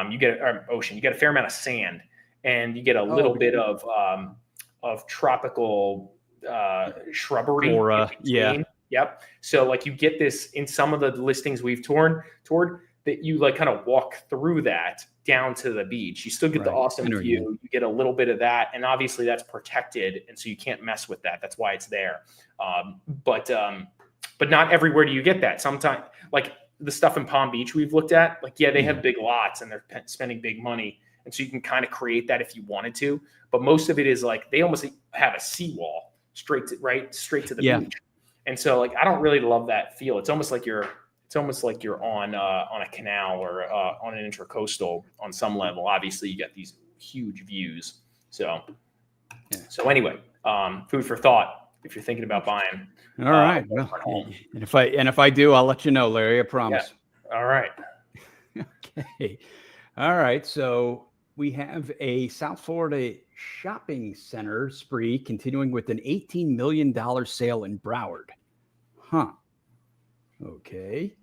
You get a fair amount of sand, and you get a little bit of tropical shrubbery. Flora, yeah. Yep. So like you get this in some of the listings we've toward that you like kind of walk through that down to the beach. You still get the awesome view. You get a little bit of that, and obviously that's protected, and so you can't mess with that. That's why it's there. But not everywhere do you get that. Sometimes, like the stuff in Palm Beach we've looked at, like, yeah, they have big lots and they're spending big money. And so you can kind of create that if you wanted to. But most of it is like they almost have a seawall straight to the beach. And so like I don't really love that feel. It's almost like you're on a canal or on an intercoastal on some level. Obviously, you get these huge views. So anyway, food for thought if you're thinking about buying. All right. Well, and if I do, I'll let you know, Larry. I promise. Yeah. All right. Okay. All right. So we have a South Florida shopping center spree continuing with an $18 million sale in Broward. Huh. Okay.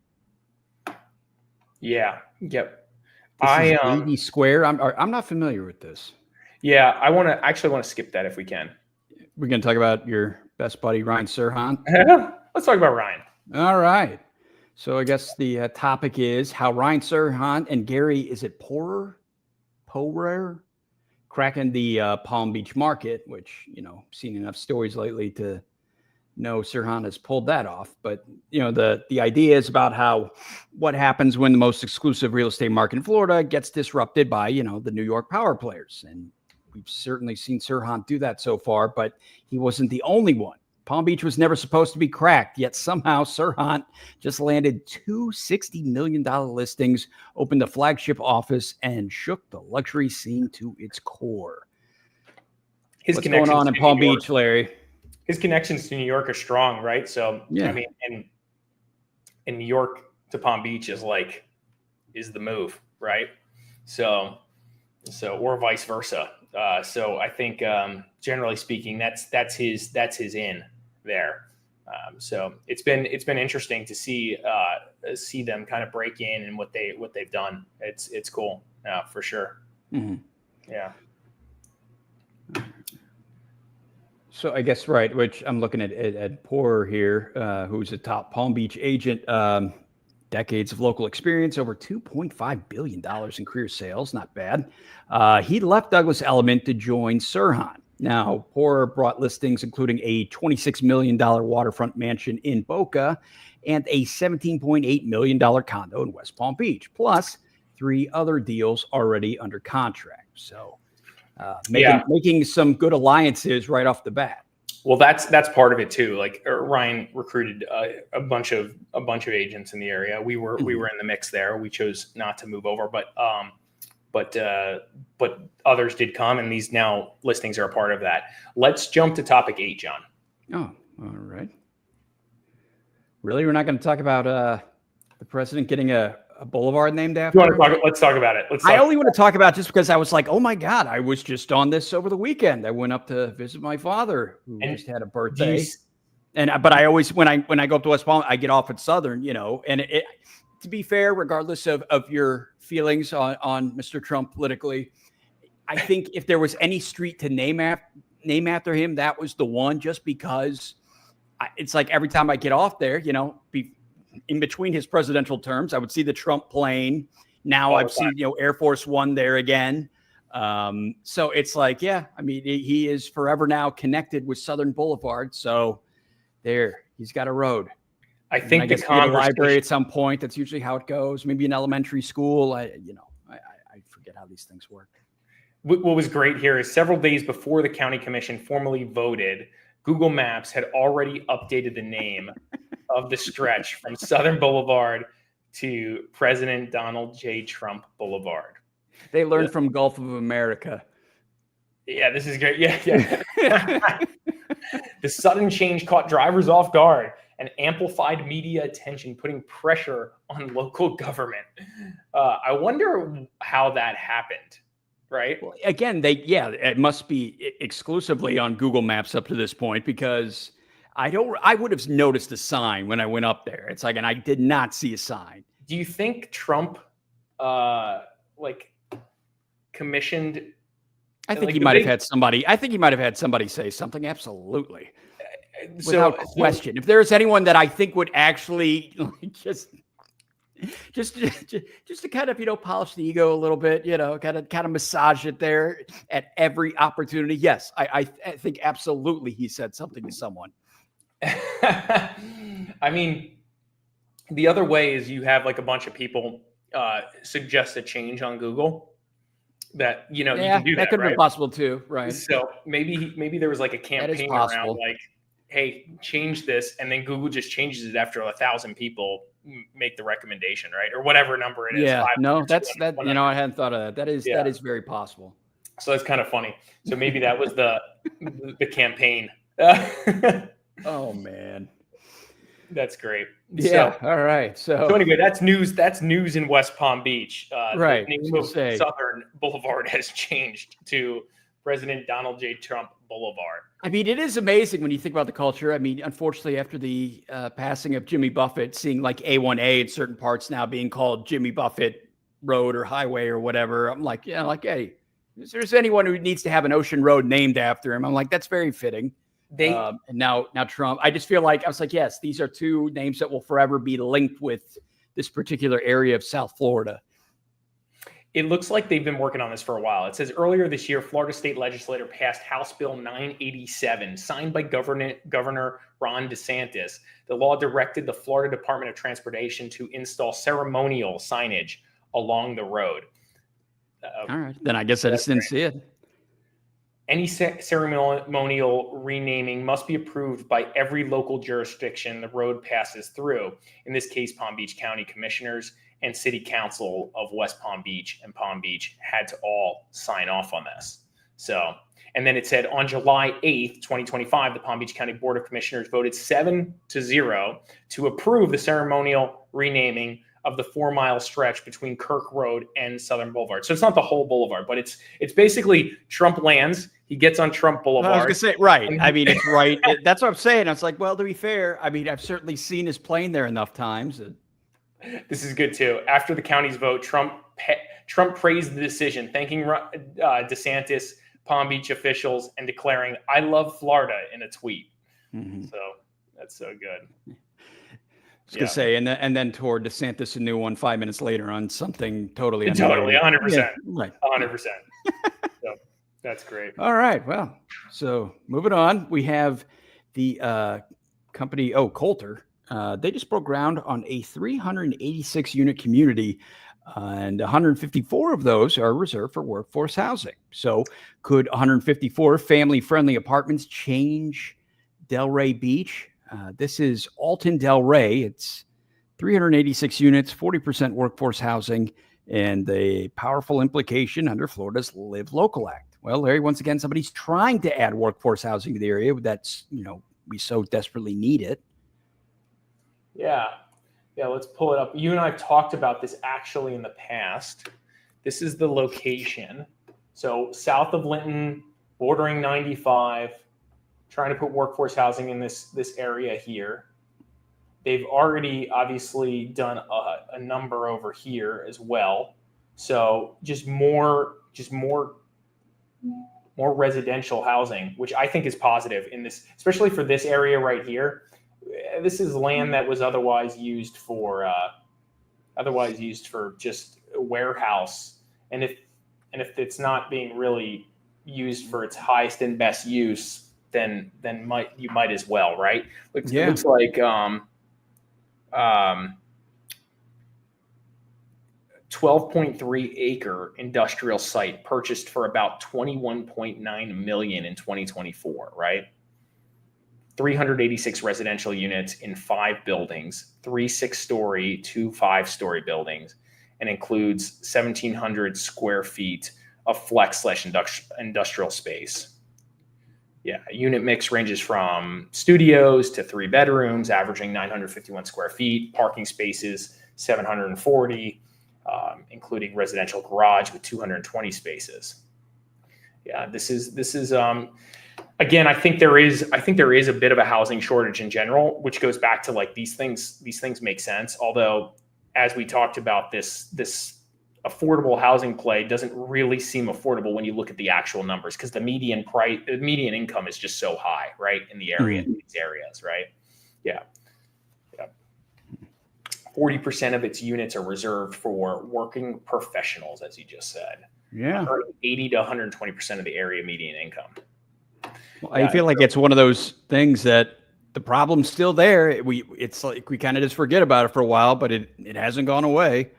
Yeah. Yep. This is 80 square. I'm not familiar with this. Yeah, I want to skip that if we can. We're going to talk about your best buddy Ryan Serhant. Let's talk about Ryan. All right. So I guess the topic is how Ryan Serhant and Gary, is it Porer, cracking the Palm Beach market, which, seen enough stories lately to know Serhant has pulled that off. But, the idea is about what happens when the most exclusive real estate market in Florida gets disrupted by, the New York power players. And we've certainly seen Serhant do that so far, but he wasn't the only one. Palm Beach was never supposed to be cracked, yet somehow Serhant just landed two $60 million listings, opened a flagship office, and shook the luxury scene to its core. What's going on in Palm Beach, Larry? his connections to New York are strong, right? So Yeah. I mean, in New York to Palm Beach is the move, right? So or vice versa. So I think generally speaking, that's his in there. So it's been interesting to see them kind of break in and what they've done. It's cool, for sure. Mm-hmm. Yeah. So I guess, right, which I'm looking at Poor here, who's a top Palm Beach agent, decades of local experience, over $2.5 billion in career sales. Not bad. He left Douglas Elliman to join Sirhan. Now, Poor brought listings including a $26 million waterfront mansion in Boca and a $17.8 million condo in West Palm Beach, plus 3 other deals already under contract. So making some good alliances right off the bat. Well, that's part of it too. Like Ryan recruited a bunch of agents in the area. We were in the mix there. We chose not to move over, but others did come, and these now listings are a part of that. Let's jump to topic 8, John. Oh, all right. Really, we're not going to talk about the president getting a boulevard named after him? Let's talk about it. I only want to talk about it just because I was like, oh my God, I was just on this over the weekend. I went up to visit my father who just had a birthday. But I always, when I go up to West Palm, I get off at Southern, and to be fair, regardless of your feelings on Mr. Trump politically, I think if there was any street to name after him, that was the one, just because it's like every time I get off there, in between his presidential terms, I would see the Trump plane. Now I've seen, Air Force One there again. So it's like, yeah, I mean, he is forever now connected with Southern Boulevard. So there, he's got a road. I think the library at some point, that's usually how it goes. Maybe an elementary school. I forget how these things work. What was great here is several days before the county commission formally voted, Google Maps had already updated the name of the stretch from Southern Boulevard to President Donald J. Trump Boulevard. They learned from Gulf of America. Yeah, this is great. Yeah. The sudden change caught drivers off guard and amplified media attention, putting pressure on local government. I wonder how that happened, right? Well, again, it must be exclusively on Google Maps up to this point, because I would have noticed a sign when I went up there. It's like, and I did not see a sign. Do you think Trump, commissioned? I think he might have had somebody. I think he might have had somebody say something. Absolutely, without question. If there's anyone that I think would actually just to kind of polish the ego a little bit, kind of massage it there at every opportunity. Yes, I think absolutely he said something to someone. I mean, the other way is you have like a bunch of people suggest a change on Google that, you can do that. That could be possible too. Right. So maybe there was like a campaign around like, hey, change this. And then Google just changes it after 1,000 people make the recommendation, right? Or whatever number it is. Yeah, no, that's that. I hadn't thought of that. That is very possible. So that's kind of funny. So maybe that was the campaign. Oh man, that's great. Yeah. So, all right. So anyway, that's news. That's news in West Palm Beach. Right. The name of Southern Boulevard has changed to President Donald J. Trump Boulevard. I mean, it is amazing when you think about the culture. I mean, unfortunately, after the passing of Jimmy Buffett, seeing like A1A in certain parts now being called Jimmy Buffett Road or Highway or whatever, I'm like, hey, if there's anyone who needs to have an ocean road named after him, I'm like, that's very fitting. And now Trump, I just feel like, I was like, yes, these are two names that will forever be linked with this particular area of South Florida. It looks like they've been working on this for a while. It says earlier this year, Florida state legislature passed House Bill 987, signed by Governor Ron DeSantis. The law directed the Florida Department of Transportation to install ceremonial signage along the road. All right. Then I guess I just didn't see it. Any ceremonial renaming must be approved by every local jurisdiction the road passes through. In this case, Palm Beach County Commissioners and City Council of West Palm Beach and Palm Beach had to all sign off on this. So And then it said on July 8th, 2025, the Palm Beach County Board of Commissioners voted 7-0 to approve the ceremonial renaming of the 4-mile stretch between Kirk Road and Southern Boulevard. So it's not the whole boulevard, but it's basically Trump lands. He gets on Trump Boulevard. I was going to say, right. I mean, it's right. That's what I'm saying. I was like, well, to be fair, I mean, I've certainly seen his plane there enough times. This is good too. After the county's vote, Trump praised the decision, thanking DeSantis, Palm Beach officials, and declaring, "I love Florida" in a tweet. Mm-hmm. So that's so good. I was going to say, and then toward DeSantis a new one 5 minutes later on something totally 100%. Yeah, right. 100%. So that's great. All right. Well, so moving on, we have the company, Coulter. They just broke ground on a 386 unit community, and 154 of those are reserved for workforce housing. So could 154 family-friendly apartments change Delray Beach? This is Alton Delray. It's 386 units, 40% workforce housing, and a powerful implication under Florida's Live Local Act. Well, Larry, once again, somebody's trying to add workforce housing to the area. That's, we so desperately need it. Yeah, let's pull it up. You and I have talked about this actually in the past. This is the location. So south of Linton, bordering 95, trying to put workforce housing in this area here. They've already obviously done a number over here as well. So just more residential housing, which I think is positive in this, especially for this area right here. This is land that was otherwise used for just a warehouse, and if it's not being really used for its highest and best use, then you might as well, right? It looks like 12.3 acre industrial site purchased for about $21.9 million in 2024, right? 386 residential units in 5 buildings, 3 6-story, 2 5-story buildings, and includes 1,700 square feet of flex/industrial space. Yeah, unit mix ranges from studios to 3 bedrooms, averaging 951 square feet, parking spaces 740, including residential garage with 220 spaces. Yeah, this is again, I think there is a bit of a housing shortage in general, which goes back to like these things make sense. Although, as we talked about, this affordable housing play doesn't really seem affordable when you look at the actual numbers, because the median income is just so high, right, in the area, in these areas, right? Yeah. 40% of its units are reserved for working professionals, as you just said. Yeah. 80 to 120% of the area median income. Well, I feel like it's one of those things that the problem's still there. It's like we kind of just forget about it for a while, but it hasn't gone away.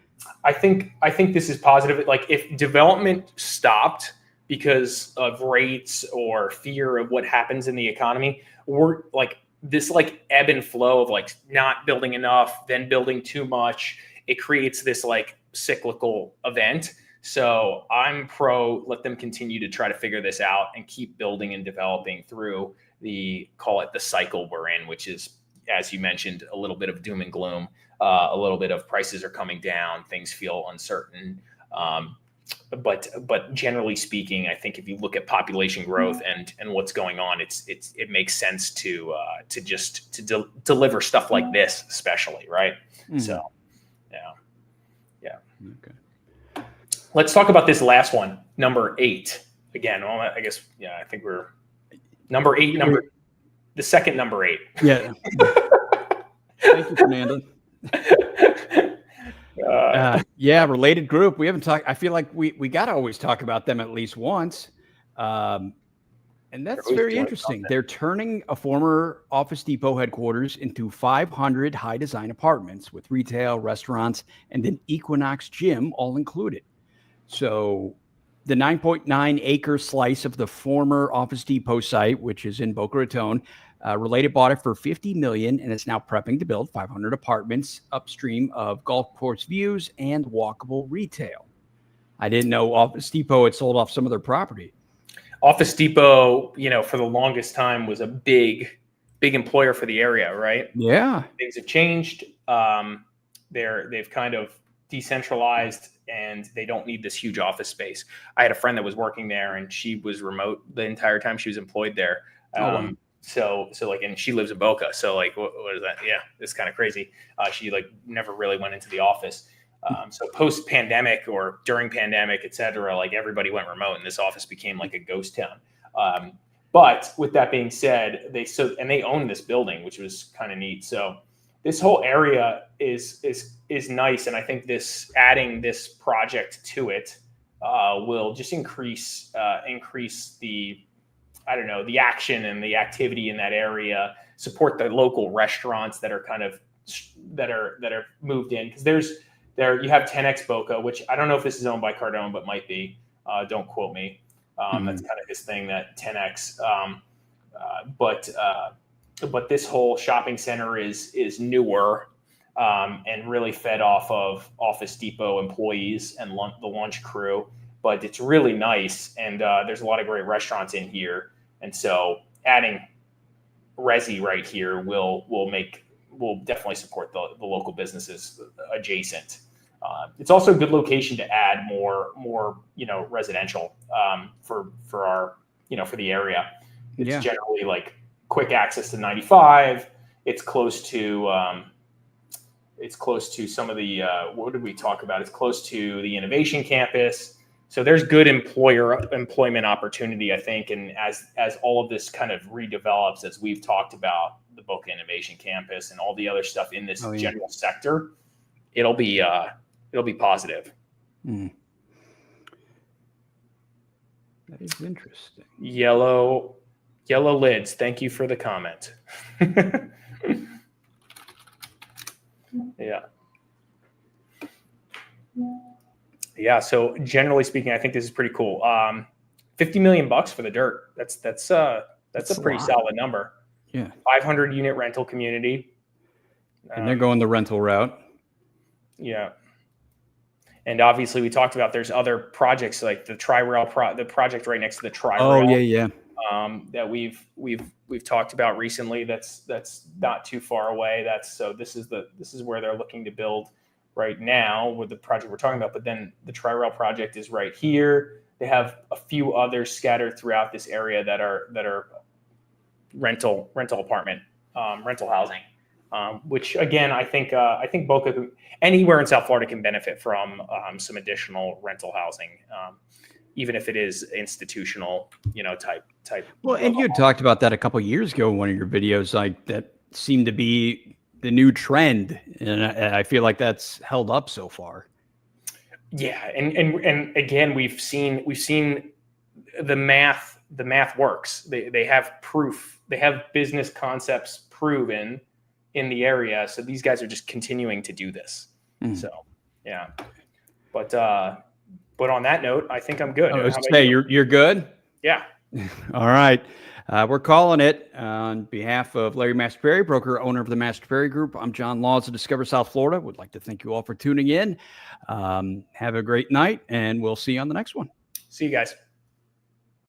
I think this is positive. Like, if development stopped because of rates or fear of what happens in the economy, we're like this like ebb and flow of like not building enough, then building too much. It creates this like cyclical event. So I'm pro, let them continue to try to figure this out and keep building and developing through call it the cycle we're in, which is, as you mentioned, a little bit of doom and gloom, a little bit of prices are coming down, things feel uncertain. But generally speaking, I think if you look at population growth and what's going on, it makes sense to deliver stuff like this, especially, right? Mm-hmm. So, yeah. Okay. Let's talk about this last one, number 8. Again, well, I guess, I think we're number 8, the second number 8. Yeah. Thank you, Fernando. Related group. We haven't talked. I feel like we got to always talk about them at least once. And that's very interesting. They're turning a former Office Depot headquarters into 500 high design apartments with retail, restaurants, and an Equinox gym all included. So the 9.9 acre slice of the former Office Depot site, which is in Boca Raton, Related bought it for $50 million and is now prepping to build 500 apartments upstream of golf course views and walkable retail. I didn't know Office Depot had sold off some of their property. Office Depot, for the longest time was a big employer for the area, right? Yeah. Things have changed. They've kind of decentralized, and they don't need this huge office space. I had a friend that was working there, and she was remote the entire time she was employed there. Wow. So like, and she lives in Boca. So like, what is that? Yeah, it's kind of crazy. She like never really went into the office. So post pandemic or during pandemic, et cetera, like everybody went remote, and this office became like a ghost town. But with that being said, they own this building, which was kind of neat. So this whole area is nice, and I think adding this project to it will just increase the the action and the activity in that area. Support the local restaurants that are moved in, because you have 10X Boca, which I don't know if this is owned by Cardone, but might be. Don't quote me. That's kind of his thing, that 10X. But this whole shopping center is newer and really fed off of Office Depot employees and the lunch crew. But it's really nice, and there's a lot of great restaurants in here. And so adding resi right here will definitely support the local businesses adjacent. It's also a good location to add more residential for our for the area. It's generally like quick access to 95. It's close to some of the what did we talk about? It's close to the innovation campus. So there's good employment opportunity, I think, and as all of this kind of redevelops, as we've talked about the Boca Innovation Campus and all the other stuff in this general sector, it'll be positive. That is interesting. Yellow lids. Thank you for the comment. Yeah. Yeah. So generally speaking, I think this is pretty cool. $50 million for the dirt. That's a pretty solid number. Yeah. 500 unit rental community. And they're going the rental route. Yeah. And obviously we talked about there's other projects like the Tri-Rail the project right next to the Tri-Rail. Oh yeah. That we've talked about recently. That's not too far away. This is where they're looking to build right now with the project we're talking about. But then the Tri-Rail project is right here. They have a few others scattered throughout this area that are rental apartment, rental housing. Which again, I think Boca, anywhere in South Florida, can benefit from some additional rental housing, even if it is institutional, type. Well, and you talked about that a couple of years ago in one of your videos, like that seemed to be the new trend, and I feel like that's held up so far. Yeah, and again, we've seen the math works. They have proof. They have business concepts proven in the area. So these guys are just continuing to do this. So, yeah. But on that note, I think I'm good. I was say you're good. Yeah. All right. We're calling it on behalf of Larry Mastropieri, broker, owner of the Mastropieri Group. I'm John Laws of Discover South Florida. Would like to thank you all for tuning in. Have a great night, and we'll see you on the next one. See you guys.